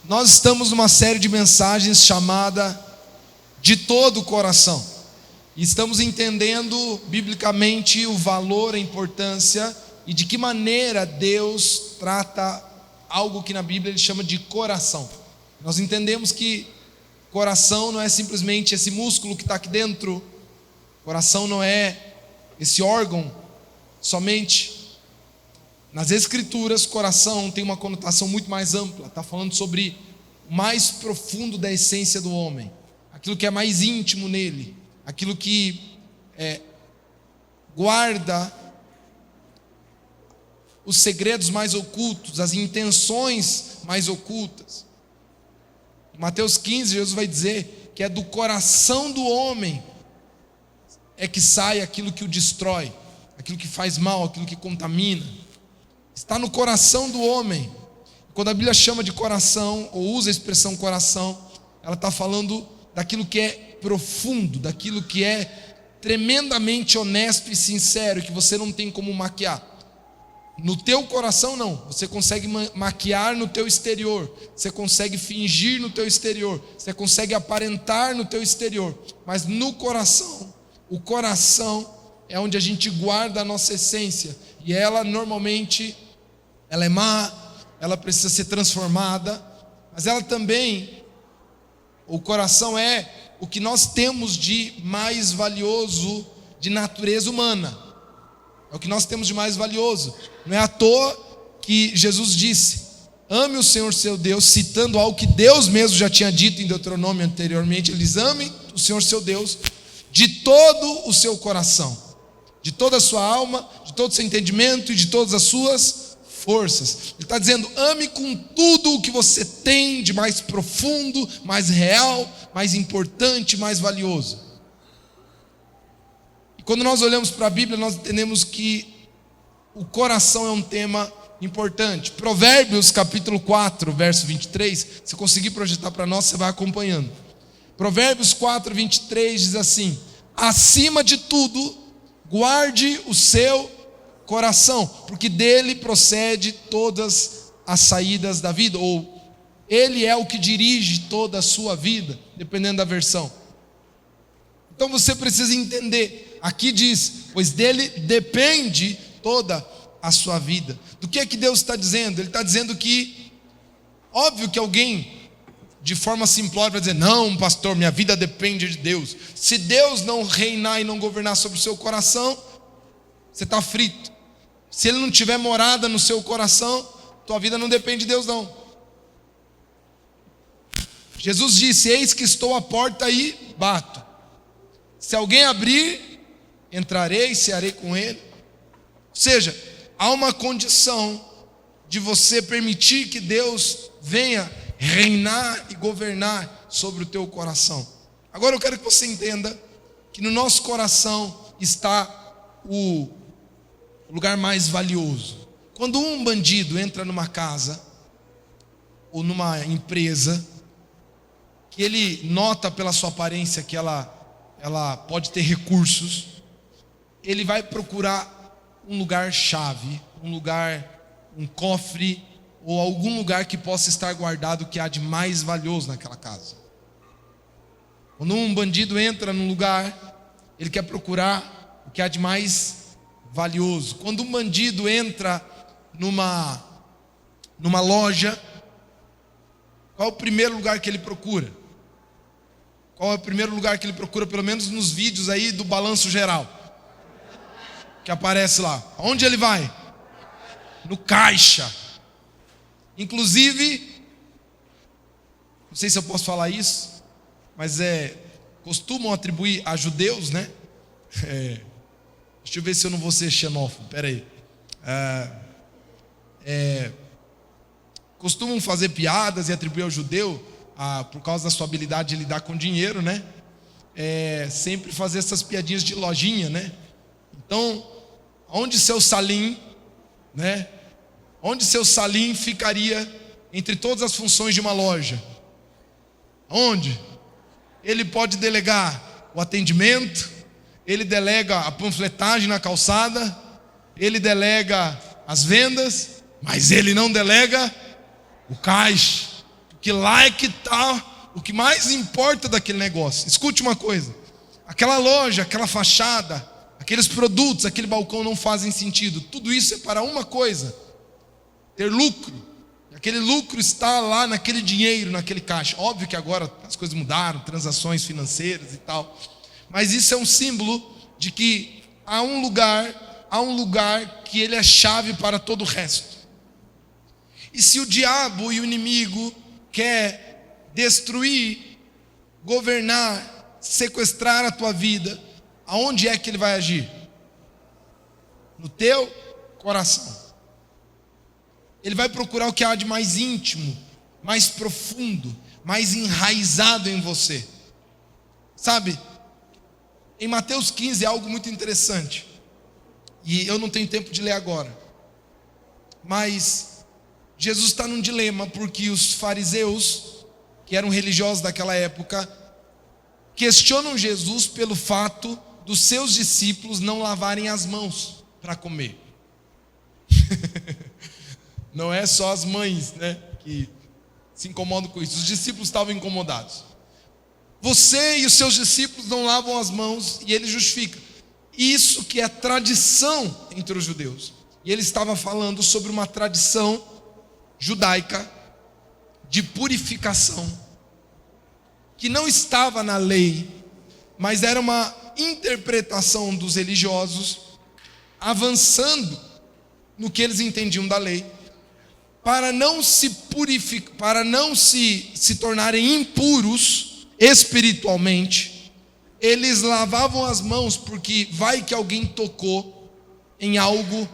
Nós estamos numa série de mensagens chamada De Todo o Coração. E estamos entendendo biblicamente o valor, a importância e de que maneira Deus trata algo que na Bíblia ele chama de coração. Nós entendemos que coração não é simplesmente esse músculo que está aqui dentro. Coração não é esse órgão somente. Nas Escrituras, coração tem uma conotação muito mais ampla. Está falando sobre o mais profundo da essência do homem, aquilo que é mais íntimo nele, aquilo que guarda os segredos mais ocultos, as intenções mais ocultas. Em Mateus 15, Jesus vai dizer que é do coração do homem é que sai aquilo que o destrói, aquilo que faz mal, aquilo que contamina. Está no coração do homem. Quando a Bíblia chama de coração, ou usa a expressão coração, ela está falando daquilo que é profundo, daquilo que é tremendamente honesto e sincero, que você não tem como maquiar. No teu coração não, você consegue maquiar no teu exterior, você consegue fingir no teu exterior, você consegue aparentar no teu exterior, mas no coração, o coração é onde a gente guarda a nossa essência, e ela normalmente, ela é má, ela precisa ser transformada, mas ela também, o coração é o que nós temos de mais valioso de natureza humana. É o que nós temos de mais valioso. Não é à toa que Jesus disse: ame o Senhor seu Deus, citando algo que Deus mesmo já tinha dito em Deuteronômio anteriormente. Eles amem o Senhor seu Deus de todo o seu coração, de toda a sua alma, de todo o seu entendimento e de todas as suas forças. Ele está dizendo: ame com tudo o que você tem de mais profundo, mais real, mais importante, mais valioso. Quando nós olhamos para a Bíblia, nós entendemos que o coração é um tema importante. Provérbios capítulo 4, verso 23, se conseguir projetar para nós, você vai acompanhando. Provérbios 4, 23 diz assim: acima de tudo, guarde o seu coração, porque dele procede todas as saídas da vida, ou ele é o que dirige toda a sua vida, dependendo da versão. Então você precisa entender. Aqui diz: pois dele depende toda a sua vida. Do que é que Deus está dizendo? Ele está dizendo que, óbvio que alguém, de forma simplória, vai dizer: não, pastor, minha vida depende de Deus. Se Deus não reinar e não governar sobre o seu coração, você está frito. Se Ele não tiver morada no seu coração, tua vida não depende de Deus não. Jesus disse: eis que estou à porta e bato. Se alguém abrir, entrarei e cearei com ele. Ou seja, há uma condição de você permitir que Deus venha reinar e governar sobre o teu coração. Agora eu quero que você entenda que no nosso coração está o lugar mais valioso. Quando um bandido entra numa casa ou numa empresa, que ele nota pela sua aparência que ela pode ter recursos, ele vai procurar um lugar chave, um cofre, ou algum lugar que possa estar guardado o que há de mais valioso naquela casa. Quando um bandido entra num lugar, ele quer procurar o que há de mais valioso. Quando um bandido entra numa loja, qual é o primeiro lugar que ele procura? Qual é o primeiro lugar que ele procura, pelo menos nos vídeos aí do balanço geral que aparece lá? Onde ele vai? No caixa. Inclusive, não sei se eu posso falar isso, mas costumam atribuir a judeus, né? Deixa eu ver se eu não vou ser xenófobo, peraí. Costumam fazer piadas e atribuir ao judeu, por causa da sua habilidade de lidar com dinheiro, né? Sempre fazer essas piadinhas de lojinha, né? Então, onde seu salim, né? Onde seu salim ficaria entre todas as funções de uma loja? Onde? Ele pode delegar o atendimento, ele delega a panfletagem na calçada, ele delega as vendas, mas ele não delega o caixa. porque lá é que está o que mais importa daquele negócio. Escute uma coisa: aquela loja, aquela fachada, aqueles produtos, aquele balcão não fazem sentido. Tudo isso é para uma coisa: ter lucro. Aquele lucro está lá naquele dinheiro, naquele caixa. Óbvio que agora as coisas mudaram, transações financeiras e tal, mas isso é um símbolo de que há um lugar que ele é chave para todo o resto. E se o diabo e o inimigo quer destruir, governar, sequestrar a tua vida, aonde é que ele vai agir? No teu coração. Ele vai procurar o que há de mais íntimo, mais profundo, mais enraizado em você. Sabe, em Mateus 15 é algo muito interessante, e eu não tenho tempo de ler agora, mas Jesus está num dilema, porque os fariseus, que eram religiosos daquela época, questionam Jesus pelo fato dos seus discípulos não lavarem as mãos para comer. Não é só as mães, né, que se incomodam com isso. Os discípulos estavam incomodados. Você e os seus discípulos não lavam as mãos, e ele justifica isso, que é tradição entre os judeus. E ele estava falando sobre uma tradição judaica de purificação, que não estava na lei, mas era uma interpretação dos religiosos, avançando no que eles entendiam da lei, para não se purificar, para não se tornarem impuros espiritualmente. Eles lavavam as mãos, porque vai que alguém tocou em algo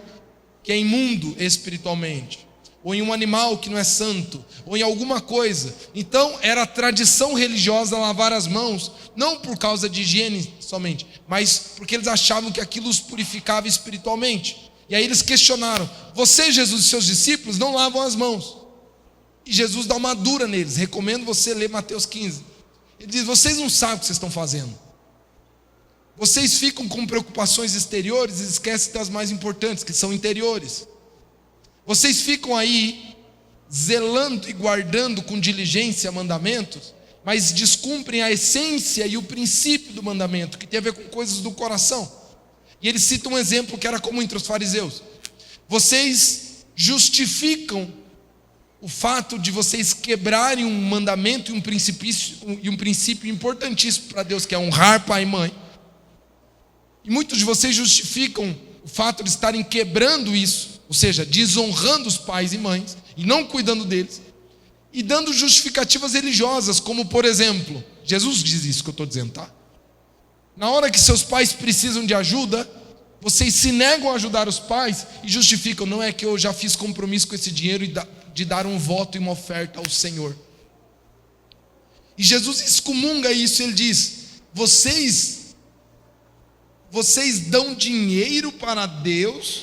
que é imundo espiritualmente, ou em um animal que não é santo, ou em alguma coisa. Então era tradição religiosa lavar as mãos, não por causa de higiene somente, mas porque eles achavam que aquilo os purificava espiritualmente. E aí eles questionaram: você, Jesus, e seus discípulos não lavam as mãos. E Jesus dá uma dura neles. Recomendo você ler Mateus 15. Ele diz: vocês não sabem o que vocês estão fazendo. Vocês ficam com preocupações exteriores e esquecem das mais importantes, que são interiores. Vocês ficam aí zelando e guardando com diligência mandamentos, mas descumprem a essência e o princípio do mandamento, que tem a ver com coisas do coração. E ele cita um exemplo que era comum entre os fariseus: vocês justificam o fato de vocês quebrarem um mandamento e um princípio importantíssimo para Deus, que é honrar pai e mãe. E muitos de vocês justificam o fato de estarem quebrando isso, ou seja, desonrando os pais e mães e não cuidando deles, e dando justificativas religiosas, como por exemplo, Jesus diz isso que eu estou dizendo, tá? Na hora que seus pais precisam de ajuda, vocês se negam a ajudar os pais e justificam: não é que eu já fiz compromisso com esse dinheiro de dar um voto e uma oferta ao Senhor. E Jesus excomunga isso. Ele diz: vocês dão dinheiro para Deus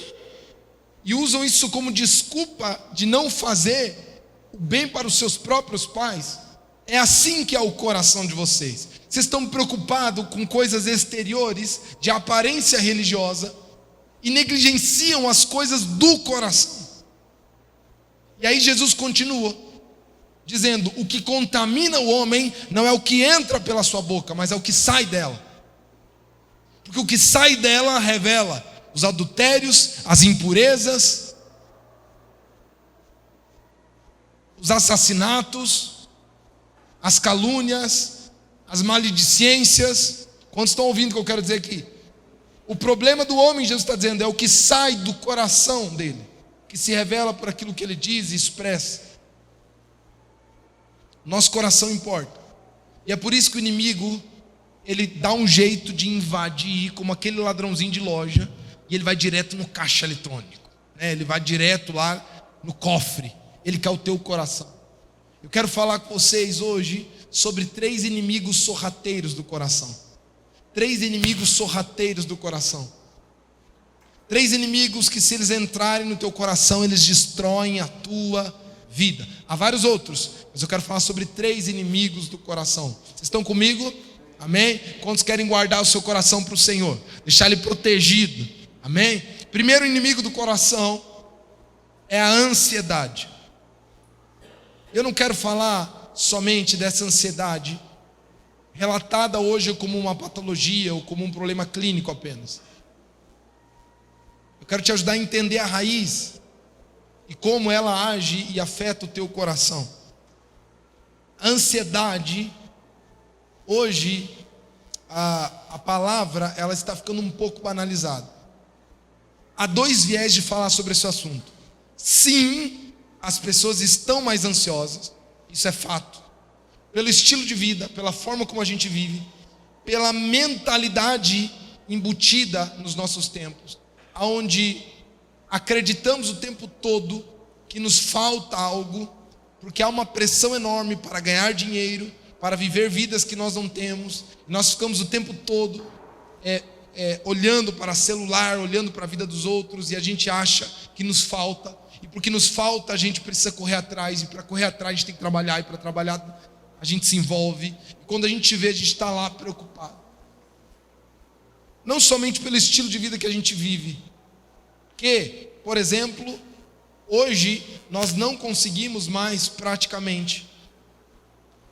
e usam isso como desculpa de não fazer o bem para os seus próprios pais. É assim que é o coração de vocês. Vocês estão preocupados com coisas exteriores, de aparência religiosa, e negligenciam as coisas do coração. E aí Jesus continua dizendo: o que contamina o homem não é o que entra pela sua boca, mas é o que sai dela. Porque o que sai dela revela os adultérios, as impurezas, os assassinatos, as calúnias, as maledicências. Quantos estão ouvindo o que eu quero dizer aqui? O problema do homem, Jesus está dizendo, é o que sai do coração dele, que se revela por aquilo que ele diz e expressa. Nosso coração importa. E é por isso que o inimigo, ele dá um jeito de invadir, como aquele ladrãozinho de loja, e ele vai direto no caixa eletrônico, né? Ele vai direto lá no cofre. Ele quer o teu coração. Eu quero falar com vocês hoje sobre 3 inimigos sorrateiros do coração. 3 inimigos sorrateiros do coração. 3 inimigos que, se eles entrarem no teu coração, eles destroem a tua vida. Há vários outros, mas eu quero falar sobre 3 inimigos do coração. Vocês estão comigo? Amém? Quantos querem guardar o seu coração para o Senhor? Deixar ele protegido? Amém? Primeiro inimigo do coração é a ansiedade. Eu não quero falar somente dessa ansiedade, relatada hoje como uma patologia ou como um problema clínico apenas. Eu quero te ajudar a entender a raiz e como ela age e afeta o teu coração. A ansiedade, hoje, a palavra, ela está ficando um pouco banalizada. Há dois viés de falar sobre esse assunto. Sim, as pessoas estão mais ansiosas, isso é fato. Pelo estilo de vida, pela forma como a gente vive, pela mentalidade embutida nos nossos tempos, onde acreditamos o tempo todo que nos falta algo, porque há uma pressão enorme para ganhar dinheiro, para viver vidas que nós não temos. Nós ficamos o tempo todo olhando para celular, olhando para a vida dos outros, e a gente acha que nos falta, e porque nos falta a gente precisa correr atrás, e para correr atrás a gente tem que trabalhar, e para trabalhar a gente se envolve, e quando a gente vê, a gente está lá preocupado. Não somente pelo estilo de vida que a gente vive, que, por exemplo, hoje nós não conseguimos mais praticamente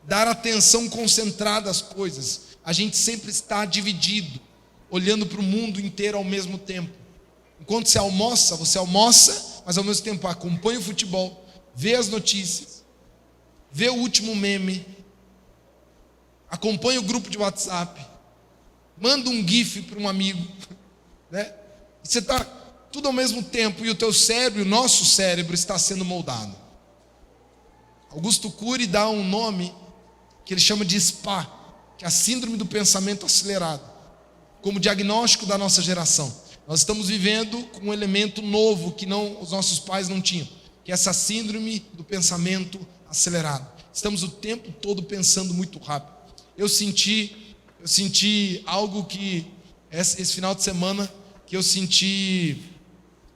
dar atenção concentrada às coisas. A gente sempre está dividido, olhando para o mundo inteiro ao mesmo tempo. Enquanto você almoça, mas ao mesmo tempo acompanha o futebol, vê as notícias, vê o último meme, acompanha o grupo de WhatsApp, manda um GIF para um amigo, né? E você está tudo ao mesmo tempo, e o teu cérebro, o nosso cérebro, está sendo moldado. Augusto Cury dá um nome que ele chama de SPA, que é a síndrome do pensamento acelerado, como diagnóstico da nossa geração. Nós estamos vivendo com um elemento novo que os nossos pais não tinham, que é essa síndrome do pensamento acelerado. Estamos o tempo todo pensando muito rápido. Eu senti algo que esse final de semana, que eu senti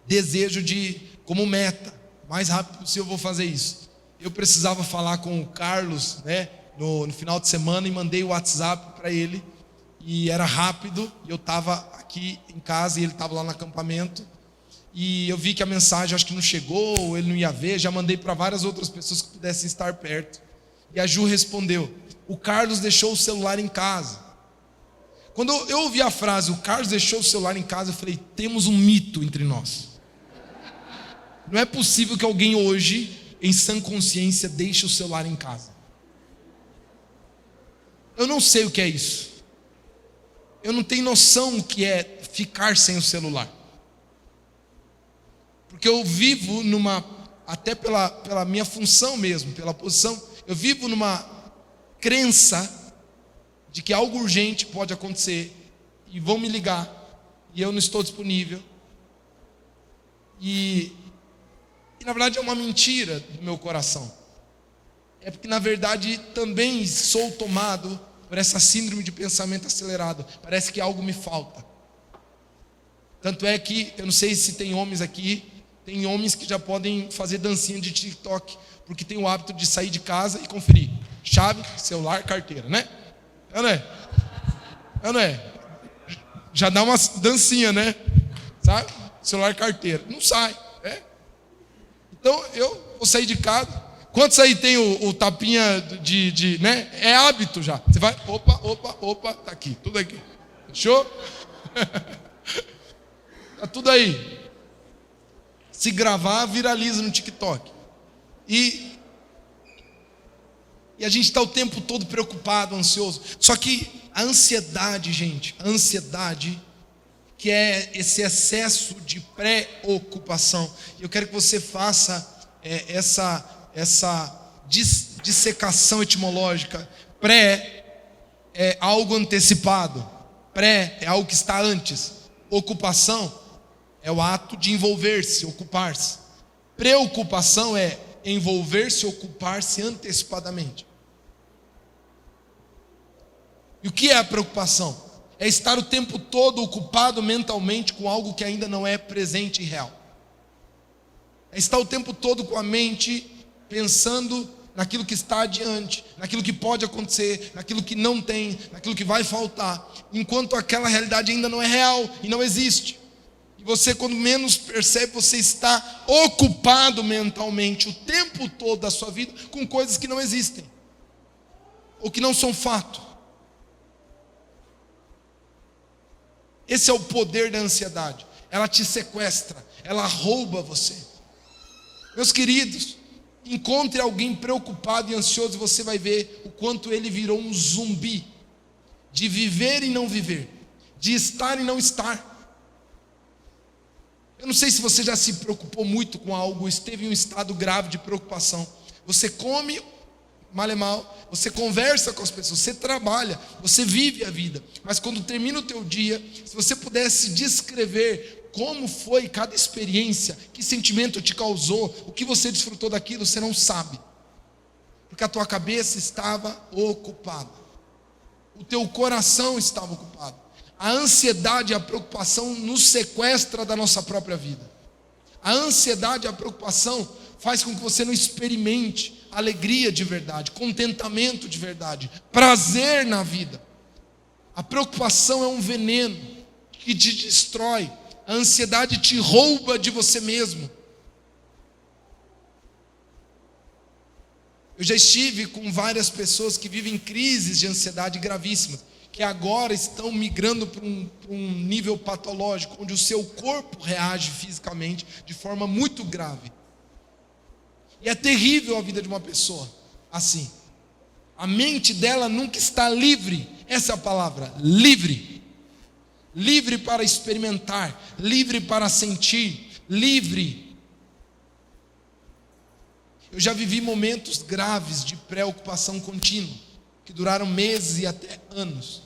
desejo de, como meta, mais rápido possível eu vou fazer isso. Eu precisava falar com o Carlos, né, no final de semana, e mandei o WhatsApp para ele, e era rápido, e eu estava aqui em casa e ele estava lá no acampamento, e eu vi que a mensagem acho que não chegou, ou ele não ia ver. Já mandei para várias outras pessoas que pudessem estar perto, e a Ju respondeu: o Carlos deixou o celular em casa. Quando eu ouvi a frase, o Carlos deixou o celular em casa, eu falei: temos um mito entre nós. Não é possível que alguém hoje, em sã consciência, deixe o celular em casa. Eu não sei o que é isso. Eu não tenho noção o que é ficar sem o celular. Porque eu vivo até pela minha função mesmo, pela posição, eu vivo numa crença de que algo urgente pode acontecer, e vão me ligar, e eu não estou disponível. E na verdade é uma mentira do meu coração. É porque na verdade também sou tomado por essa síndrome de pensamento acelerado. Parece que algo me falta. Tanto é que, eu não sei se tem homens aqui, tem homens que já podem fazer dancinha de TikTok, porque tem o hábito de sair de casa e conferir chave, celular, carteira, né? Não é? Não é? Já dá uma dancinha, né? Sabe? Celular, carteira. Não sai, né? Então eu vou sair de casa. Quantos aí tem o tapinha né? É hábito já. Você vai, opa, tá aqui, tudo aqui. Fechou? Tá tudo aí. Se gravar, viraliza no TikTok. E a gente está o tempo todo preocupado, ansioso. Só que a ansiedade, gente, que é esse excesso de preocupação. Eu quero que você faça essa dissecação etimológica. Pré é algo antecipado. Pré é algo que está antes. Ocupação é o ato de envolver-se, ocupar-se. Preocupação é envolver-se, ocupar-se antecipadamente. E o que é a preocupação? É estar o tempo todo ocupado mentalmente com algo que ainda não é presente e real. É estar o tempo todo com a mente pensando naquilo que está adiante, naquilo que pode acontecer, naquilo que não tem, naquilo que vai faltar, enquanto aquela realidade ainda não é real e não existe. E você, quando menos percebe, você está ocupado mentalmente o tempo todo da sua vida com coisas que não existem. ou que não são fato. Esse é o poder da ansiedade. Ela te sequestra, ela rouba você. Meus queridos, encontre alguém preocupado e ansioso e você vai ver o quanto ele virou um zumbi, de viver e não viver, de estar e não estar. Eu não sei se você já se preocupou muito com algo, esteve em um estado grave de preocupação. Você come mal é mal, você conversa com as pessoas, você trabalha, você vive a vida. Mas quando termina o teu dia, se você pudesse descrever como foi cada experiência, que sentimento te causou, o que você desfrutou daquilo, você não sabe. Porque a tua cabeça estava ocupada. O teu coração estava ocupado. A ansiedade e a preocupação nos sequestra da nossa própria vida. A ansiedade e a preocupação faz com que você não experimente alegria de verdade, contentamento de verdade, prazer na vida. A preocupação é um veneno que te destrói. A ansiedade te rouba de você mesmo. Eu já estive com várias pessoas que vivem crises de ansiedade gravíssimas, que agora estão migrando para um nível patológico, onde o seu corpo reage fisicamente de forma muito grave. E é terrível a vida de uma pessoa assim. A mente dela nunca está livre. Essa é a palavra, livre. Livre para experimentar, livre para sentir, livre. Eu já vivi momentos graves de preocupação contínua, que duraram meses e até anos.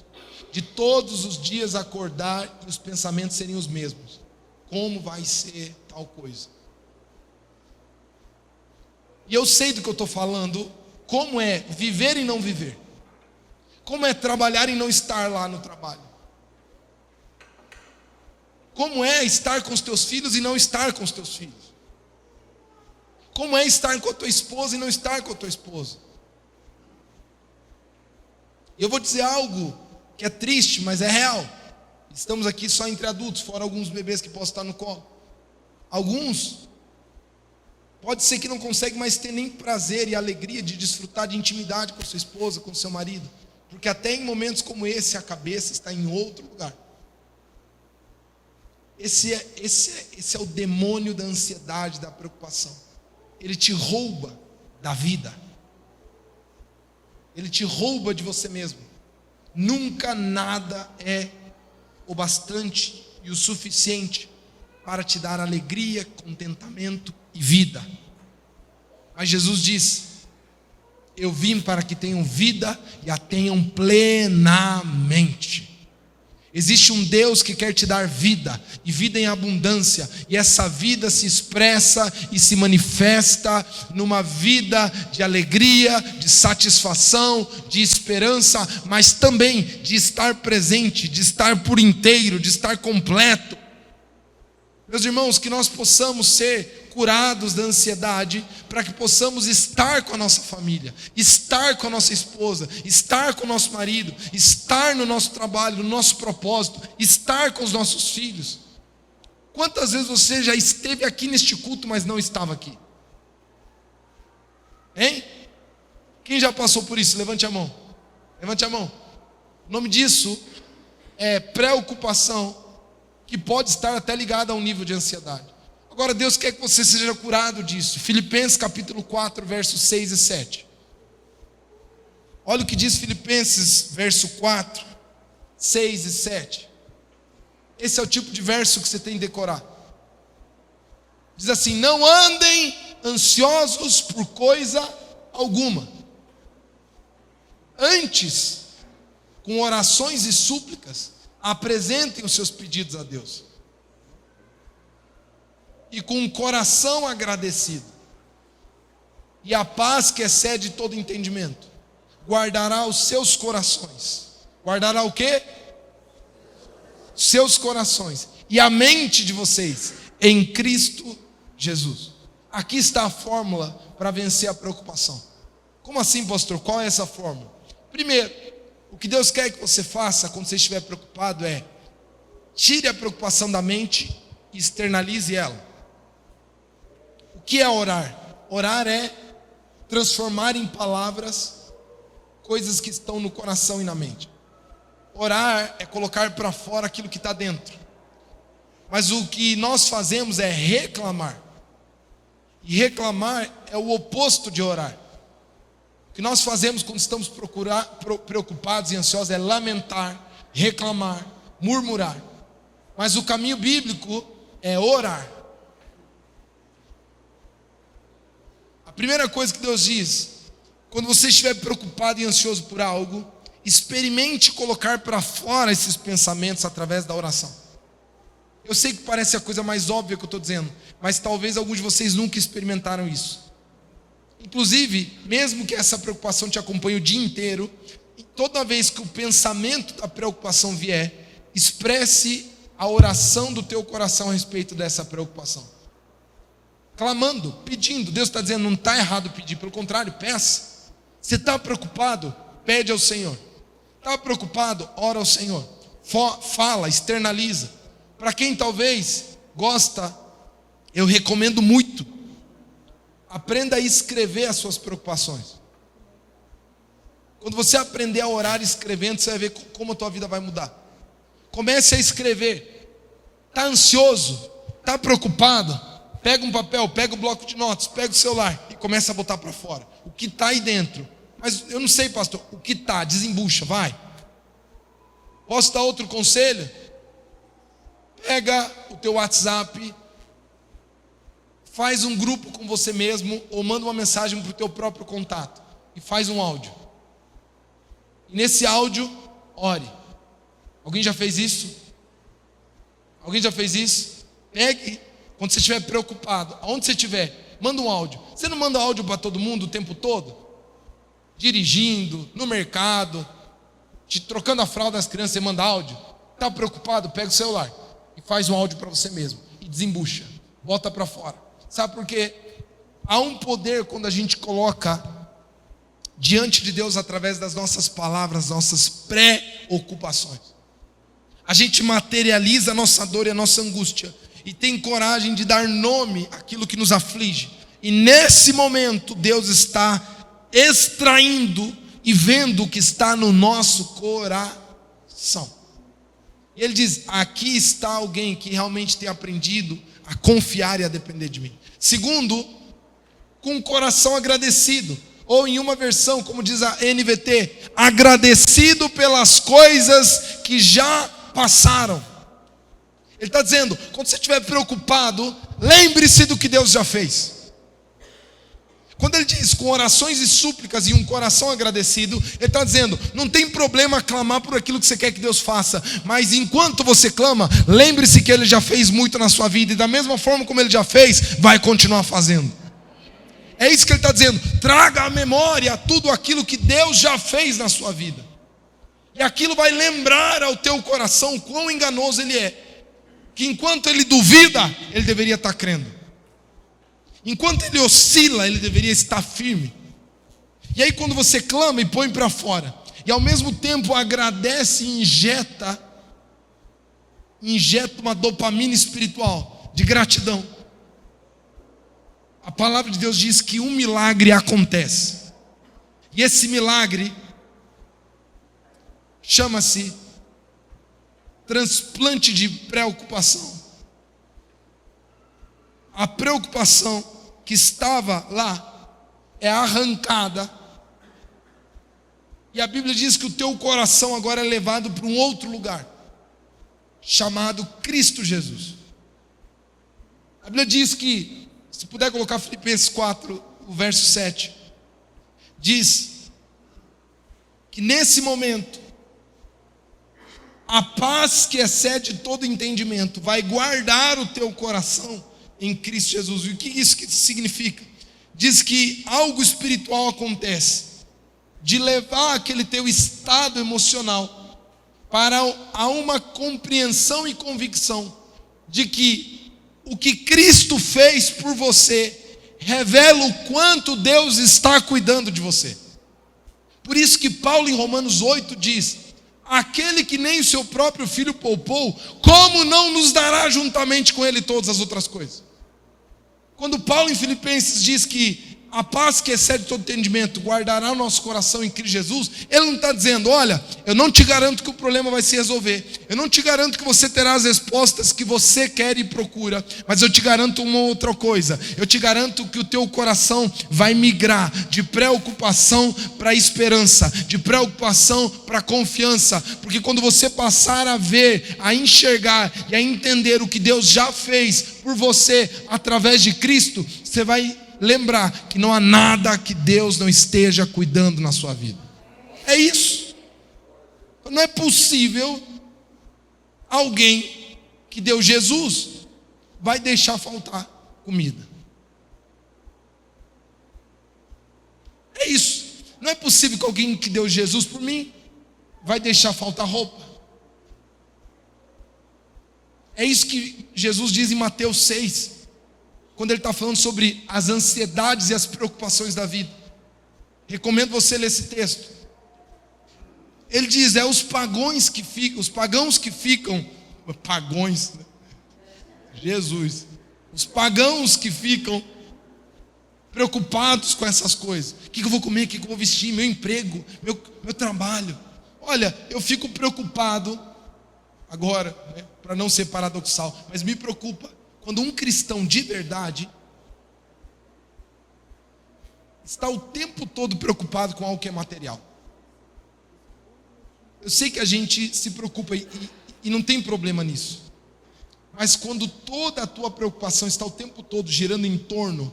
De todos os dias acordar e os pensamentos serem os mesmos. Como vai ser tal coisa? E eu sei do que eu estou falando, como é viver e não viver. Como é trabalhar e não estar lá no trabalho. Como é estar com os teus filhos e não estar com os teus filhos. Como é estar com a tua esposa e não estar com a tua esposa. E eu vou dizer algo que é triste, mas é real. Estamos aqui só entre adultos, fora alguns bebês que possam estar no colo. Alguns pode ser que não consegue mais ter nem prazer e alegria de desfrutar de intimidade com sua esposa, com seu marido. Porque até em momentos como esse, a cabeça está em outro lugar. Esse é o demônio da ansiedade, da preocupação. Ele te rouba da vida. Ele te rouba de você mesmo. Nunca nada é o bastante e o suficiente para te dar alegria, contentamento e vida. Mas Jesus diz: eu vim para que tenham vida e a tenham plenamente. Existe um Deus que quer te dar vida, e vida em abundância, e essa vida se expressa e se manifesta numa vida de alegria, de satisfação, de esperança, mas também de estar presente, de estar por inteiro, de estar completo. Meus irmãos, que nós possamos ser curados da ansiedade, para que possamos estar com a nossa família, estar com a nossa esposa, estar com o nosso marido, estar no nosso trabalho, no nosso propósito, estar com os nossos filhos. Quantas vezes você já esteve aqui neste culto, mas não estava aqui? Hein? Quem já passou por isso? Levante a mão. Levante a mão. O nome disso é preocupação, que pode estar até ligada a um nível de ansiedade. Agora Deus quer que você seja curado disso. Filipenses capítulo 4, versos 6 e 7. Olha o que diz Filipenses, verso 4, 6 e 7. Esse é o tipo de verso que você tem que decorar. Diz assim: não andem ansiosos por coisa alguma. Antes, com orações e súplicas, apresentem os seus pedidos a Deus. E com um coração agradecido. E a paz que excede todo entendimento guardará os seus corações. Guardará o quê? Seus corações. E a mente de vocês em Cristo Jesus. Aqui está a fórmula para vencer a preocupação. Como assim, pastor? Qual é essa fórmula? Primeiro, o que Deus quer que você faça quando você estiver preocupado é: tire a preocupação da mente e externalize ela. O que é orar? Orar é transformar em palavras coisas que estão no coração e na mente. Orar é colocar para fora aquilo que está dentro. Mas o que nós fazemos é reclamar. E reclamar é o oposto de orar. O que nós fazemos quando estamos preocupados e ansiosos é lamentar, reclamar, murmurar. Mas o caminho bíblico é orar. A primeira coisa que Deus diz: quando você estiver preocupado e ansioso por algo, experimente colocar para fora esses pensamentos através da oração. Eu sei que parece a coisa mais óbvia que eu estou dizendo, mas talvez alguns de vocês nunca experimentaram isso. Inclusive, mesmo que essa preocupação te acompanhe o dia inteiro, toda vez que o pensamento da preocupação vier, expresse a oração do teu coração a respeito dessa preocupação. Clamando, pedindo. Deus está dizendo, não está errado pedir, pelo contrário, peça. Você está preocupado? Pede ao Senhor. Está preocupado? Ora ao Senhor. Fala, externaliza. Para quem talvez gosta, eu recomendo muito. Aprenda a escrever as suas preocupações. Quando você aprender a orar escrevendo, você vai ver como a tua vida vai mudar. Comece a escrever. Está ansioso? Está preocupado? Pega um papel, pega um bloco de notas, pega o celular e começa a botar para fora. O que está aí dentro. Mas eu não sei, pastor, o que está? Desembucha, vai. Posso dar outro conselho? Pega o teu WhatsApp, faz um grupo com você mesmo, ou manda uma mensagem para o teu próprio contato, e faz um áudio. E nesse áudio, ore. Alguém já fez isso? Alguém já fez isso? Pegue, quando você estiver preocupado, aonde você estiver, manda um áudio. Você não manda áudio para todo mundo o tempo todo? Dirigindo, no mercado, trocando a fralda das crianças, você manda áudio. Está preocupado? Pega o celular e faz um áudio para você mesmo. E desembucha, bota para fora. Sabe por quê? Há um poder quando a gente coloca diante de Deus através das nossas palavras, nossas preocupações. A gente materializa a nossa dor e a nossa angústia e tem coragem de dar nome àquilo que nos aflige. E nesse momento Deus está extraindo e vendo o que está no nosso coração. E Ele diz: aqui está alguém que realmente tem aprendido a confiar e a depender de mim. Segundo, com o coração agradecido. Ou em uma versão, como diz a NVT, agradecido pelas coisas que já passaram. Ele está dizendo, quando você estiver preocupado, lembre-se do que Deus já fez. Quando ele diz com orações e súplicas e um coração agradecido, ele está dizendo, não tem problema clamar por aquilo que você quer que Deus faça, mas enquanto você clama, lembre-se que Ele já fez muito na sua vida, e da mesma forma como Ele já fez, vai continuar fazendo. É isso que ele está dizendo, traga à memória tudo aquilo que Deus já fez na sua vida. E aquilo vai lembrar ao teu coração quão enganoso ele é. Que enquanto ele duvida, ele deveria estar crendo. Enquanto ele oscila, ele deveria estar firme. E aí quando você clama e põe para fora, e ao mesmo tempo agradece e injeta uma dopamina espiritual de gratidão. A palavra de Deus diz que um milagre acontece. E esse milagre chama-se transplante de preocupação. A preocupação que estava lá é arrancada. E a Bíblia diz que o teu coração agora é levado para um outro lugar, chamado Cristo Jesus. A Bíblia diz que, se puder colocar Filipenses 4, o verso 7, diz que nesse momento, a paz que excede todo entendimento vai guardar o teu coração em Cristo Jesus. E o que isso significa? Diz que algo espiritual acontece, de levar aquele teu estado emocional para a uma compreensão e convicção de que o que Cristo fez por você revela o quanto Deus está cuidando de você. Por isso que Paulo em Romanos 8 diz: aquele que nem o seu próprio filho poupou, como não nos dará juntamente com ele todas as outras coisas? Quando Paulo em Filipenses diz que a paz que excede todo entendimento guardará o nosso coração em Cristo Jesus, ele não está dizendo, olha, eu não te garanto que o problema vai se resolver, eu não te garanto que você terá as respostas que você quer e procura, mas eu te garanto uma outra coisa, eu te garanto que o teu coração vai migrar de preocupação para esperança, de preocupação para confiança, porque quando você passar a ver, a enxergar e a entender o que Deus já fez por você através de Cristo, você vai lembrar que não há nada que Deus não esteja cuidando na sua vida. É isso. Não é possível alguém que deu Jesus vai deixar faltar comida. É isso. Não é possível que alguém que deu Jesus por mim vai deixar faltar roupa. É isso que Jesus diz em Mateus 6. Quando ele está falando sobre as ansiedades e as preocupações da vida. Recomendo você ler esse texto. Ele diz, os pagãos que ficam, pagões, né? Jesus, os pagãos que ficam preocupados com essas coisas. O que eu vou comer, o que eu vou vestir, meu emprego, meu trabalho. Olha, eu fico preocupado, agora, né, para não ser paradoxal, mas me preocupa quando um cristão de verdade está o tempo todo preocupado com algo que é material. Eu sei que a gente se preocupa e não tem problema nisso. Mas quando toda a tua preocupação está o tempo todo girando em torno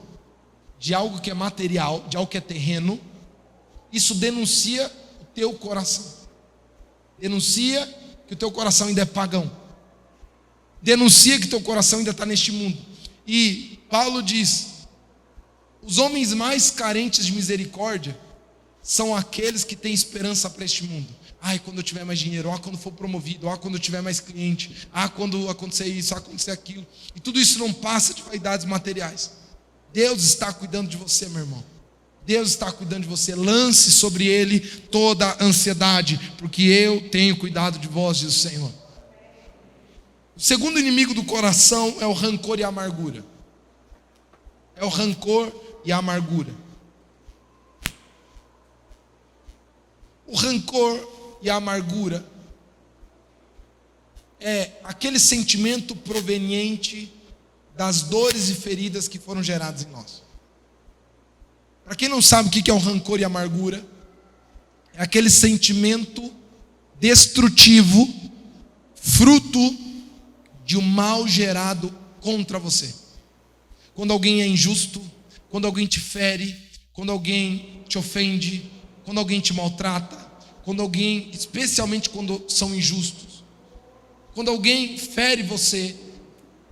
de algo que é material, de algo que é terreno, isso denuncia o teu coração. Denuncia que o teu coração ainda é pagão. Denuncia que teu coração ainda está neste mundo. E Paulo diz, os homens mais carentes de misericórdia são aqueles que têm esperança para este mundo. Quando eu tiver mais dinheiro, quando for promovido, quando eu tiver mais cliente, quando acontecer isso, acontecer aquilo. E tudo isso não passa de vaidades materiais. Deus está cuidando de você, meu irmão. Deus está cuidando de você. Lance sobre Ele toda a ansiedade, porque eu tenho cuidado de vós, diz o Senhor. O segundo inimigo do coração é o rancor e a amargura. É o rancor e a amargura. O rancor e a amargura é aquele sentimento proveniente das dores e feridas que foram geradas em nós. Para quem não sabe o que é o rancor e a amargura, é aquele sentimento destrutivo, fruto de um mal gerado contra você. Quando alguém é injusto, quando alguém te fere, quando alguém te ofende, quando alguém te maltrata, quando alguém, especialmente quando são injustos, quando alguém fere você,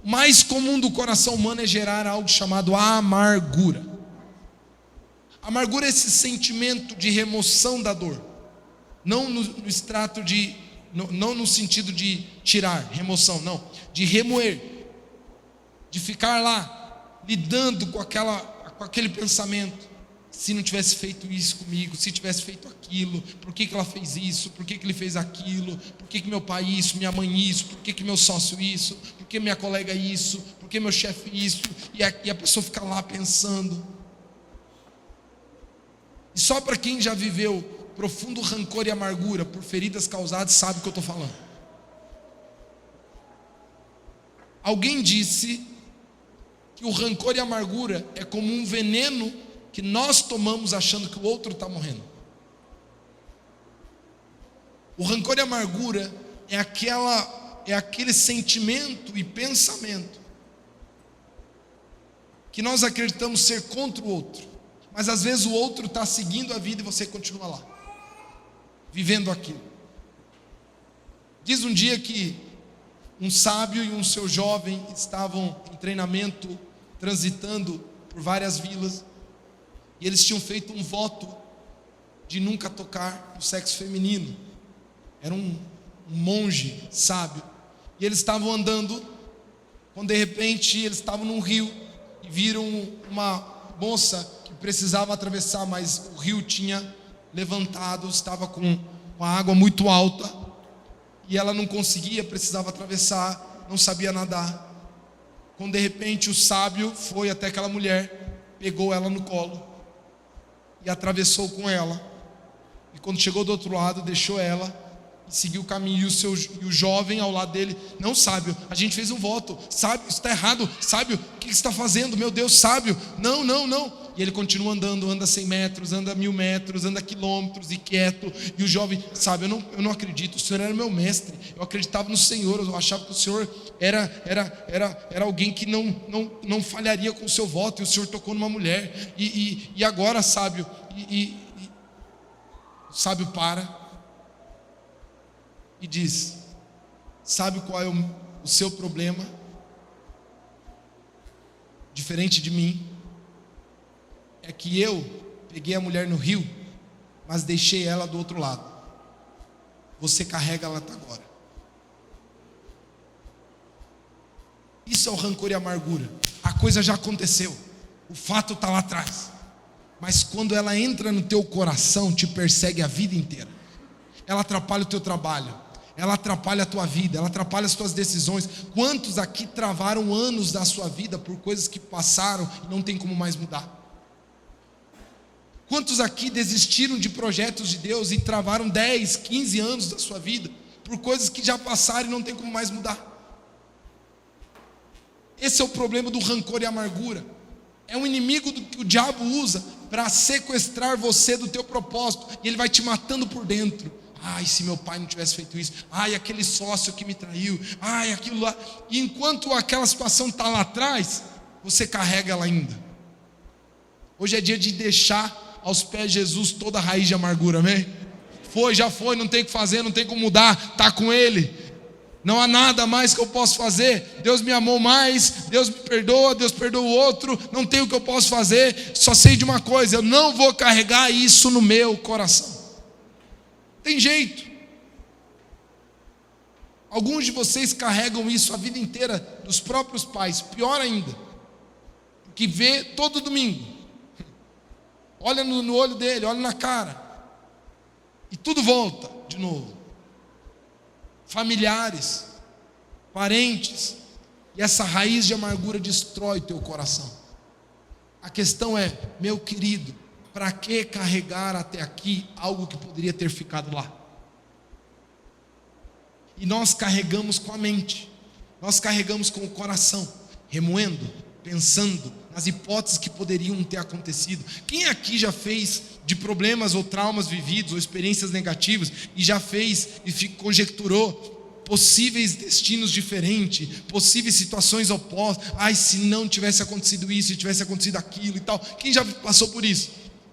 o mais comum do coração humano é gerar algo chamado amargura. Amargura é esse sentimento de remoção da dor, não no extrato de, não no sentido de tirar, remoção, não, de remoer, de ficar lá lidando com aquele pensamento. Se não tivesse feito isso comigo, se tivesse feito aquilo, por que ela fez isso, por que ele fez aquilo, por que meu pai isso, minha mãe isso, por que meu sócio isso, por que minha colega isso, por que meu chefe isso, e a pessoa fica lá pensando. E só para quem já viveu profundo rancor e amargura por feridas causadas sabe o que eu estou falando. Alguém disse que o rancor e a amargura é como um veneno que nós tomamos achando que o outro está morrendo. O rancor e a amargura é aquele sentimento e pensamento que nós acreditamos ser contra o outro, mas às vezes o outro está seguindo a vida e você continua lá, vivendo aquilo. Diz um dia que um sábio e um seu jovem estavam em treinamento, transitando por várias vilas, e eles tinham feito um voto de nunca tocar no sexo feminino. Era um monge sábio. E eles estavam andando, quando de repente eles estavam num rio e viram uma moça que precisava atravessar, mas o rio tinha levantado, estava com a água muito alta e ela não conseguia, precisava atravessar, não sabia nadar. Quando de repente o sábio foi até aquela mulher, pegou ela no colo e atravessou com ela. E quando chegou do outro lado, deixou ela e seguiu o caminho. E o jovem ao lado dele: não, sábio, a gente fez um voto, sábio, isso está errado, sábio, o que você está fazendo? Meu Deus, sábio, não. E ele continua andando, anda 100 metros, anda 1000 metros, anda quilômetros e quieto. E o jovem: sábio, eu não acredito, o Senhor era meu mestre, eu acreditava no Senhor, eu achava que o Senhor era alguém que não falharia com o seu voto, e o Senhor tocou numa mulher, e agora, sábio, o sábio para e diz: sabe qual é o seu problema? Diferente de mim, é que eu peguei a mulher no rio, mas deixei ela do outro lado. Você carrega ela até agora. Isso é o rancor e a amargura. A coisa já aconteceu, o fato está lá atrás, mas quando ela entra no teu coração, te persegue a vida inteira. Ela atrapalha o teu trabalho, ela atrapalha a tua vida, ela atrapalha as tuas decisões. Quantos aqui travaram anos da sua vida por coisas que passaram e não tem como mais mudar? Quantos aqui desistiram de projetos de Deus e travaram 10, 15 anos da sua vida por coisas que já passaram e não tem como mais mudar? Esse é o problema do rancor e amargura. É um inimigo que o diabo usa para sequestrar você do teu propósito, e ele vai te matando por dentro. Ai, se meu pai não tivesse feito isso. Ai, aquele sócio que me traiu. Ai, aquilo lá. E enquanto aquela situação está lá atrás, você carrega ela ainda. Hoje é dia de deixar aos pés de Jesus toda a raiz de amargura, amém? Já foi, não tem o que fazer, não tem como mudar, está com Ele. Não há nada mais que eu possa fazer. Deus me amou mais, Deus me perdoa, Deus perdoa o outro, não tem o que eu posso fazer. Só sei de uma coisa: eu não vou carregar isso no meu coração. Tem jeito. Alguns de vocês carregam isso a vida inteira dos próprios pais, pior ainda, que vê todo domingo, olha no olho dele, olha na cara, e tudo volta de novo. Familiares, parentes, e essa raiz de amargura destrói o teu coração. A questão é: meu querido, para que carregar até aqui algo que poderia ter ficado lá? E nós carregamos com a mente, nós carregamos com o coração, remoendo, pensando nas hipóteses que poderiam ter acontecido. Quem aqui já fez de problemas ou traumas vividos ou experiências negativas e já fez e conjecturou possíveis destinos diferentes, possíveis situações opostas? Ai, se não tivesse acontecido isso, se tivesse acontecido aquilo e tal. Quem já passou por isso?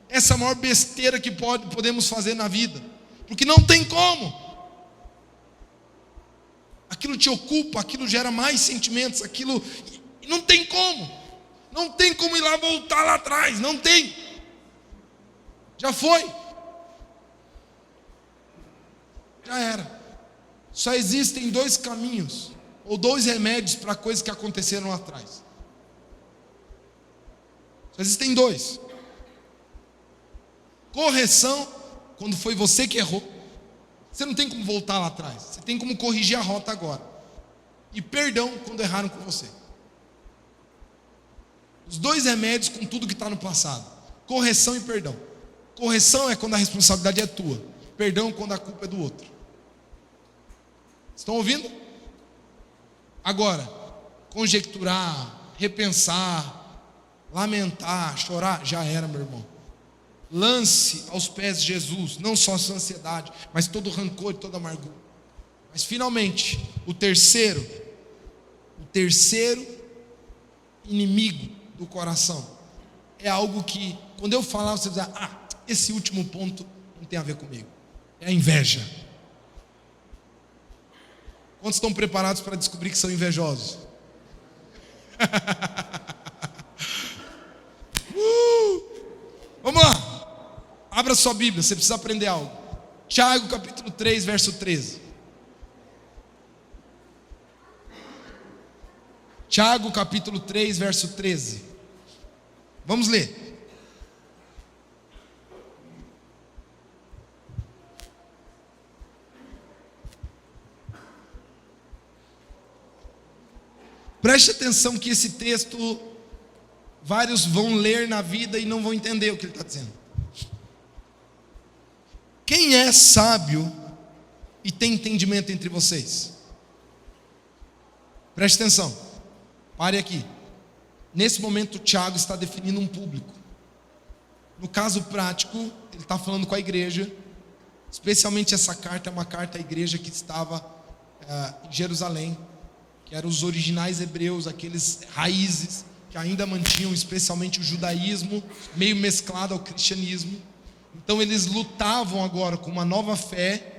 Essa é a maior besteira que podemos fazer na vida, porque não tem como. Aquilo te ocupa, aquilo gera mais sentimentos, aquilo não tem como. Não tem como ir lá, voltar lá atrás, não tem. Já foi. Já era. Só existem 2 caminhos, ou 2 remédios para coisas que aconteceram lá atrás. Só existem 2. Correção, quando foi você que errou. Você não tem como voltar lá atrás, você tem como corrigir a rota agora. E perdão quando erraram com você. Os 2 remédios com tudo que está no passado: correção e perdão. Correção é quando a responsabilidade é tua, perdão quando a culpa é do outro. Estão ouvindo? Agora, conjecturar, repensar, lamentar, chorar, já era, meu irmão. Lance aos pés de Jesus, não só a sua ansiedade, mas todo o rancor e toda a amargura. Mas finalmente, o terceiro inimigo do coração é algo que, quando eu falar, você diz: esse último ponto não tem a ver comigo. É a inveja. Quantos estão preparados para descobrir que são invejosos? Vamos lá. Abra sua Bíblia, você precisa aprender algo. Tiago capítulo 3, verso 13. Tiago capítulo 3, verso 13. Vamos ler. Preste atenção que esse texto, vários vão ler na vida e não vão entender o que ele está dizendo. é sábio e tem entendimento entre vocês? Preste atenção, pare aqui. Nesse momento, Tiago está definindo um público. No caso prático, ele está falando com a igreja. Especialmente essa carta é uma carta à igreja que estava em Jerusalém, que eram os originais hebreus, aqueles raízes que ainda mantinham especialmente o judaísmo, meio mesclado ao cristianismo. Então eles lutavam agora com uma nova fé,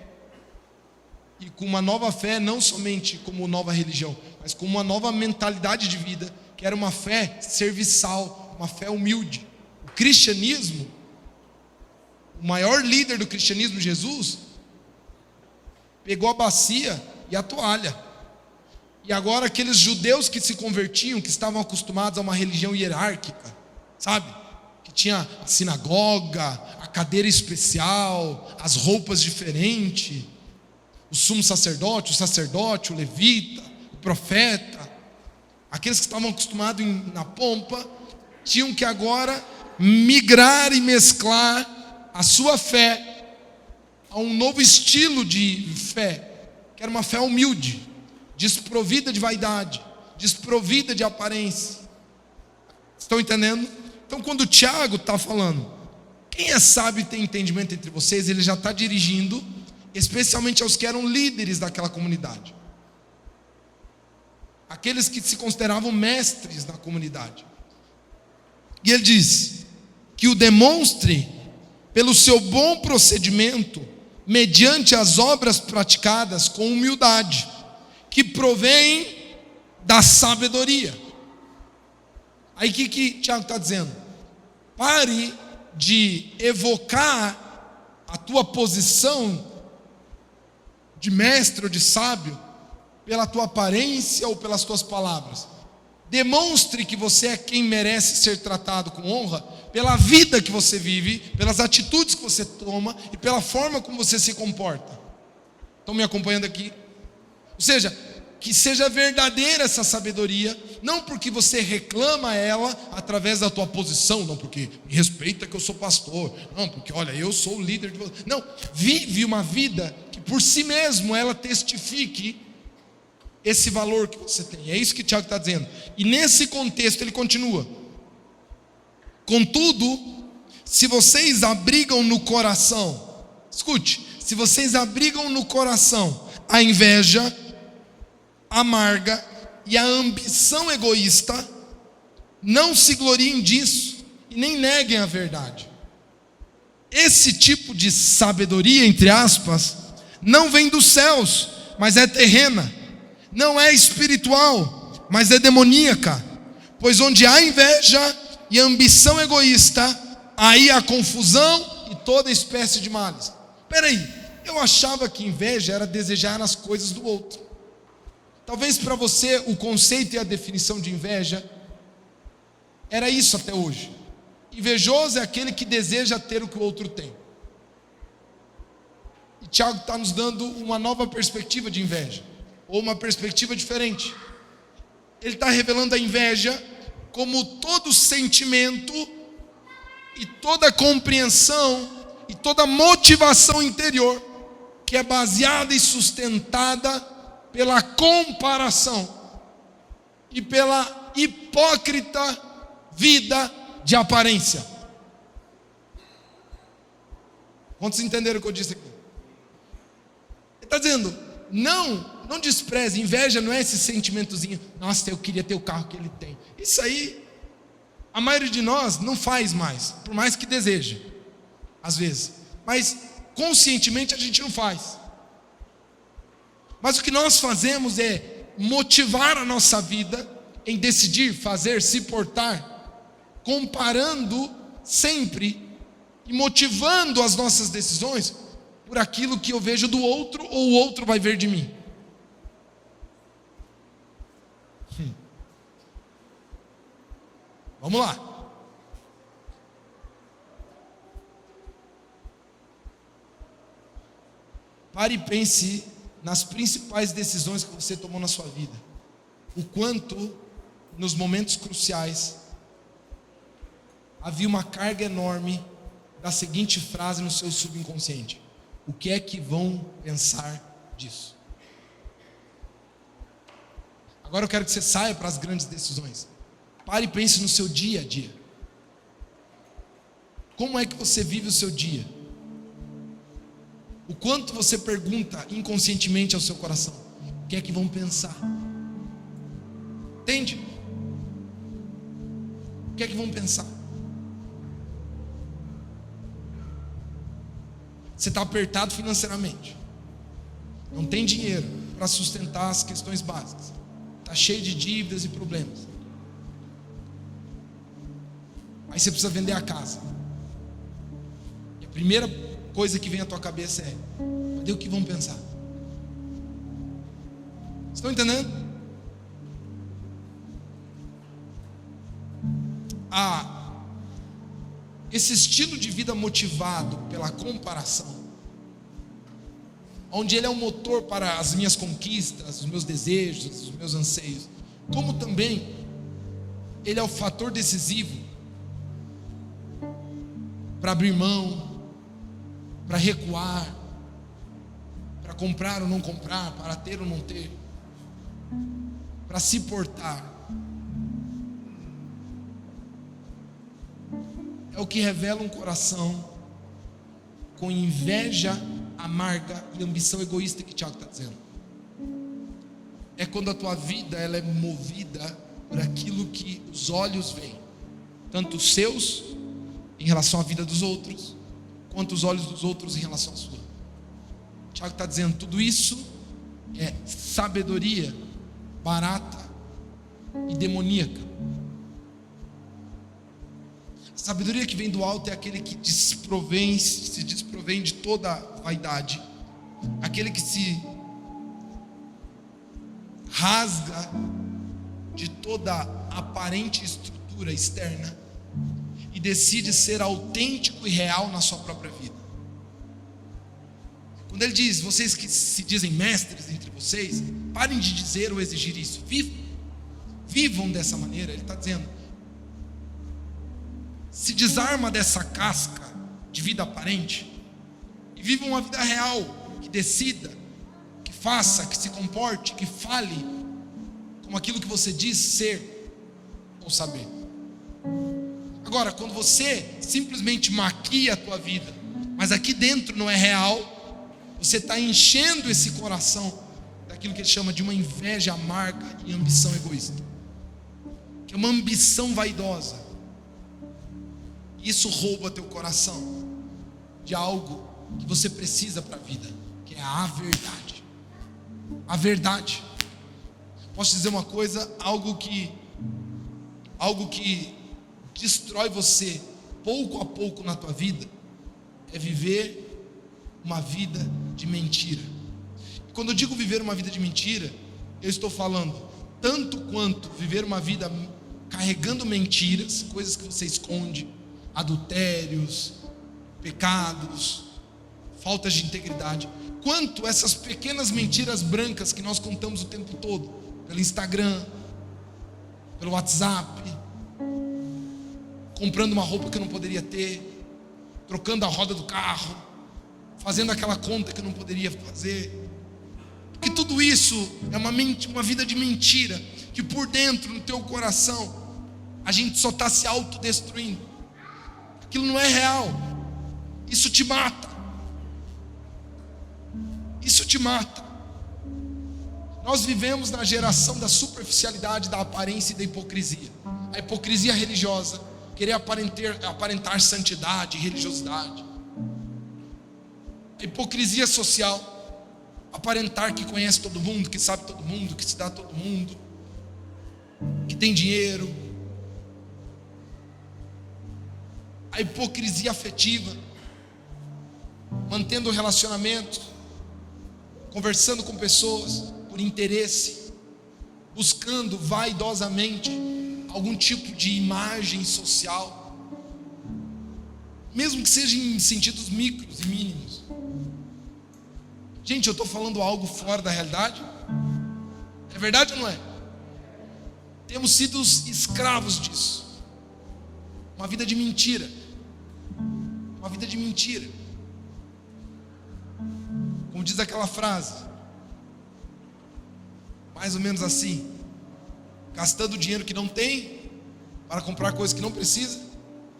e com uma nova fé não somente como nova religião, mas como uma nova mentalidade de vida, que era uma fé serviçal, uma fé humilde. O cristianismo, o maior líder do cristianismo, Jesus, pegou a bacia e a toalha. E agora aqueles judeus que se convertiam, que estavam acostumados a uma religião hierárquica, sabe? Que tinha a sinagoga, a cadeira especial, as roupas diferentes, o sumo sacerdote, o levita, o profeta, aqueles que estavam acostumados na pompa, tinham que agora migrar e mesclar a sua fé a um novo estilo de fé, que era uma fé humilde, desprovida de vaidade, desprovida de aparência. Estão entendendo? Então, quando o Tiago está falando, quem é sábio e tem entendimento entre vocês, ele já está dirigindo especialmente aos que eram líderes daquela comunidade, aqueles que se consideravam mestres na comunidade. E ele diz que o demonstre pelo seu bom procedimento, mediante as obras praticadas com humildade, que provém da sabedoria. Aí o que Tiago está dizendo? Pare de evocar a tua posição de mestre ou de sábio pela tua aparência ou pelas tuas palavras. Demonstre que você é quem merece ser tratado com honra pela vida que você vive, pelas atitudes que você toma e pela forma como você se comporta. Estão me acompanhando aqui? Ou seja, que seja verdadeira essa sabedoria, não porque você reclama ela através da tua posição, não porque me respeita que eu sou pastor, não porque olha, eu sou o líder de você. Não, vive uma vida que por si mesmo ela testifique esse valor que você tem. É isso que o Tiago está dizendo. E nesse contexto ele continua: contudo, se vocês abrigam no coração, escute, se vocês abrigam no coração a inveja amarga e a ambição egoísta, não se gloriem disso e nem neguem a verdade. Esse tipo de sabedoria, entre aspas, não vem dos céus, mas é terrena. Não é espiritual, mas é demoníaca. Pois onde há inveja e ambição egoísta, aí há confusão e toda espécie de males. Espera aí, eu achava que inveja era desejar as coisas do outro. Talvez para você o conceito e a definição de inveja era isso até hoje. Invejoso é aquele que deseja ter o que o outro tem. E Tiago está nos dando uma nova perspectiva de inveja, ou uma perspectiva diferente. Ele está revelando a inveja como todo sentimento e toda compreensão e toda motivação interior que é baseada e sustentada pela comparação e pela hipócrita vida de aparência. Quantos entenderam o que eu disse aqui? Ele está dizendo, não despreze. Inveja não é esse sentimentozinho, nossa, eu queria ter o carro que ele tem. Isso aí, a maioria de nós não faz mais, por mais que deseje, às vezes. Mas conscientemente a gente não faz. Mas o que nós fazemos é motivar a nossa vida em decidir, fazer, se portar, comparando sempre e motivando as nossas decisões por aquilo que eu vejo do outro ou o outro vai ver de mim. Vamos lá. Pare e pense nas principais decisões que você tomou na sua vida. O quanto, nos momentos cruciais, havia uma carga enorme da seguinte frase no seu subconsciente: O que é que vão pensar disso? Agora eu quero que você saia para as grandes decisões. Pare e pense no seu dia a dia. Como é que você vive o seu dia? O quanto você pergunta inconscientemente ao seu coração: o que é que vão pensar? Entende? O que é que vão pensar? Você está apertado financeiramente, não tem dinheiro para sustentar as questões básicas, está cheio de dívidas e problemas. Aí você precisa vender a casa. E a primeira coisa que vem à tua cabeça é: cadê o que vão pensar? Estão entendendo? Esse estilo de vida motivado pela comparação, onde ele é um motor para as minhas conquistas, os meus desejos, os meus anseios, como também ele é o fator decisivo para abrir mão, para recuar, para comprar ou não comprar, para ter ou não ter, para se portar. É o que revela um coração com inveja amarga e ambição egoísta, que Tiago está dizendo. É quando a tua vida ela é movida por aquilo que os olhos veem, tanto os seus em relação à vida dos outros, quanto os olhos dos outros em relação à sua. Tiago está dizendo: tudo isso é sabedoria barata e demoníaca. A sabedoria que vem do alto é aquele que se desprovém de toda vaidade, aquele que se rasga de toda aparente estrutura externa e decide ser autêntico e real na sua própria vida. Quando ele diz: vocês que se dizem mestres entre vocês, parem de dizer ou exigir isso, vivam dessa maneira. Ele está dizendo: se desarma dessa casca de vida aparente e viva uma vida real, que decida, que faça, que se comporte, que fale como aquilo que você diz ser ou saber. Agora, quando você simplesmente maquia a tua vida, mas aqui dentro não é real, você está enchendo esse coração daquilo que ele chama de uma inveja amarga e ambição egoísta, que é uma ambição vaidosa. Isso rouba teu coração de algo que você precisa para a vida, que é a verdade. A verdade. Posso dizer uma coisa: algo que destrói você pouco a pouco na tua vida é viver uma vida de mentira. E quando eu digo viver uma vida de mentira, eu estou falando tanto quanto viver uma vida carregando mentiras, coisas que você esconde, adultérios, pecados, faltas de integridade, quanto essas pequenas mentiras brancas que nós contamos o tempo todo, pelo Instagram, pelo WhatsApp, comprando uma roupa que eu não poderia ter, trocando a roda do carro, fazendo aquela conta que eu não poderia fazer, porque tudo isso é uma vida de mentira, que por dentro, no teu coração, a gente só está se autodestruindo. Aquilo não é real. Isso te mata. Isso te mata. Nós vivemos na geração da superficialidade, da aparência e da hipocrisia. A hipocrisia religiosa, querer aparentar santidade e religiosidade. A hipocrisia social, aparentar que conhece todo mundo, que sabe todo mundo, que se dá a todo mundo, que tem dinheiro. A hipocrisia afetiva, mantendo o relacionamento, conversando com pessoas por interesse, buscando vaidosamente algum tipo de imagem social, mesmo que seja em sentidos micros e mínimos. Gente, eu estou falando algo fora da realidade? É verdade ou não é? Temos sido escravos disso. Uma vida de mentira. Uma vida de mentira. diz aquela frase, mais ou menos assim: gastando dinheiro que não tem, para comprar coisas que não precisa,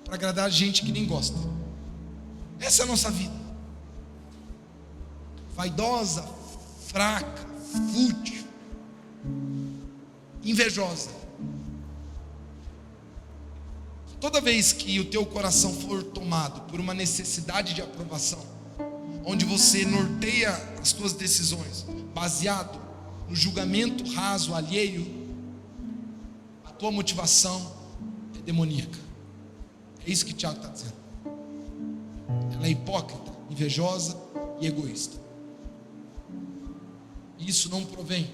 para agradar gente que nem gosta. Essa é a nossa vida. Vaidosa, fraca, fútil, invejosa. Toda vez que o teu coração for tomado por uma necessidade de aprovação, onde você norteia as tuas decisões baseado no julgamento raso, alheio, a tua motivação é demoníaca. É isso que Tiago está dizendo. Ela é hipócrita, invejosa e egoísta. E isso não provém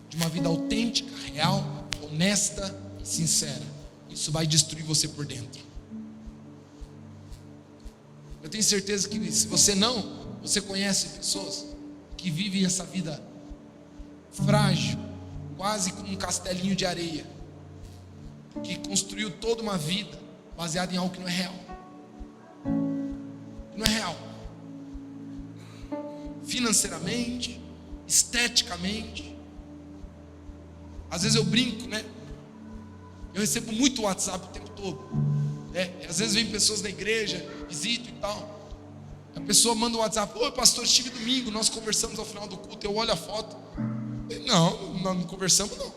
de uma vida autêntica, real, honesta e sincera. Isso vai destruir você por dentro. Eu tenho certeza que se você conhece pessoas que vivem essa vida frágil, quase como um castelinho de areia, que construiu toda uma vida baseada em algo que não é real. Não é real. Financeiramente, esteticamente. Às vezes eu brinco, né? Eu recebo muito WhatsApp o tempo todo, né? Às vezes vem pessoas da igreja, visito e tal. A pessoa manda um WhatsApp: oi pastor, estive domingo, nós conversamos ao final do culto. Eu olho a foto. Não, nós não conversamos não.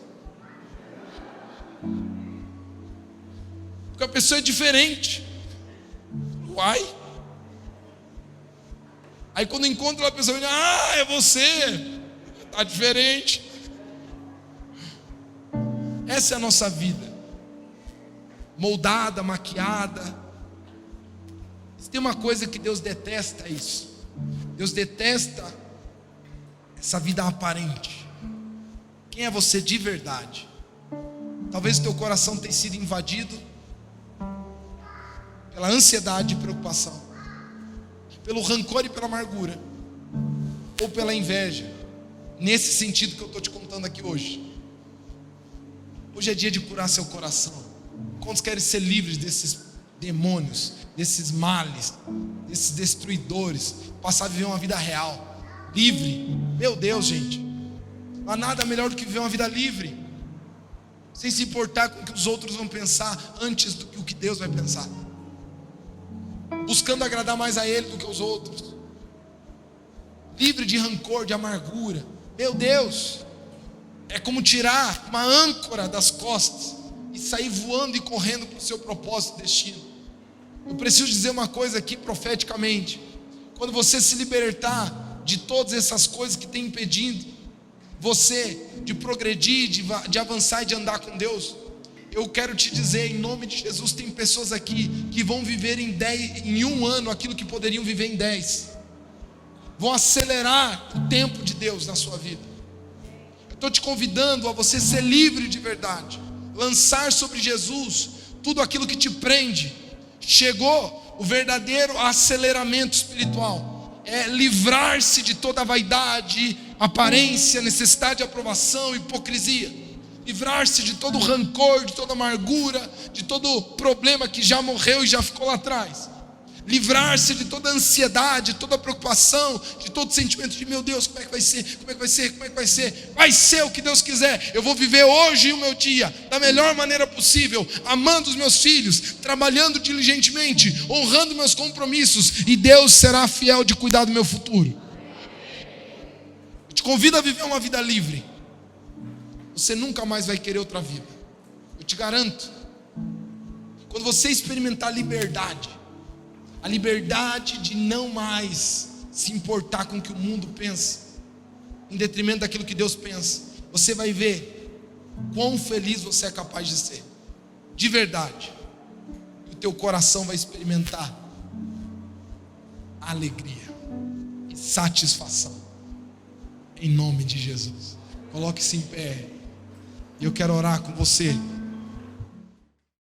Porque a pessoa é diferente. Uai. Aí quando encontra a pessoa, é você. Está diferente. Essa é a nossa vida. Moldada, maquiada. Se tem uma coisa que Deus detesta, é isso. Deus detesta essa vida aparente. Quem é você de verdade? Talvez o teu coração tenha sido invadido pela ansiedade e preocupação, pelo rancor e pela amargura, ou pela inveja, nesse sentido que eu estou te contando aqui hoje. Hoje é dia de curar seu coração. Quantos querem ser livres desses demônios, desses males, desses destruidores, passar a viver uma vida real, livre? Meu Deus, gente, não há nada melhor do que viver uma vida livre, sem se importar com o que os outros vão pensar, antes do que o que Deus vai pensar, buscando agradar mais a Ele do que aos outros, livre de rancor, de amargura. Meu Deus, é como tirar uma âncora das costas e sair voando e correndo para o seu propósito e destino. Eu preciso dizer uma coisa aqui profeticamente: quando você se libertar de todas essas coisas que tem impedindo você de progredir, de avançar e de andar com Deus, eu quero te dizer, em nome de Jesus, tem pessoas aqui que vão viver em 1 ano aquilo que poderiam viver em 10. Vão acelerar o tempo de Deus na sua vida. Eu estou te convidando a você ser livre de verdade, lançar sobre Jesus tudo aquilo que te prende. Chegou o verdadeiro aceleramento espiritual, é livrar-se de toda a vaidade, aparência, necessidade de aprovação, hipocrisia, livrar-se de todo rancor, de toda amargura, de todo problema que já morreu e já ficou lá atrás, livrar-se de toda ansiedade, toda preocupação, de todo sentimento de meu Deus, como é que vai ser, como é que vai ser, como é que vai ser? Vai ser o que Deus quiser. Eu vou viver hoje o meu dia da melhor maneira possível, amando os meus filhos, trabalhando diligentemente, honrando meus compromissos, e Deus será fiel de cuidar do meu futuro. Eu te convido a viver uma vida livre. Você nunca mais vai querer outra vida, eu te garanto. Quando você experimentar liberdade, a liberdade de não mais se importar com o que o mundo pensa, em detrimento daquilo que Deus pensa, você vai ver quão feliz você é capaz de ser, de verdade. E o teu coração vai experimentar alegria e satisfação, em nome de Jesus. Coloque-se em pé, e eu quero orar com você.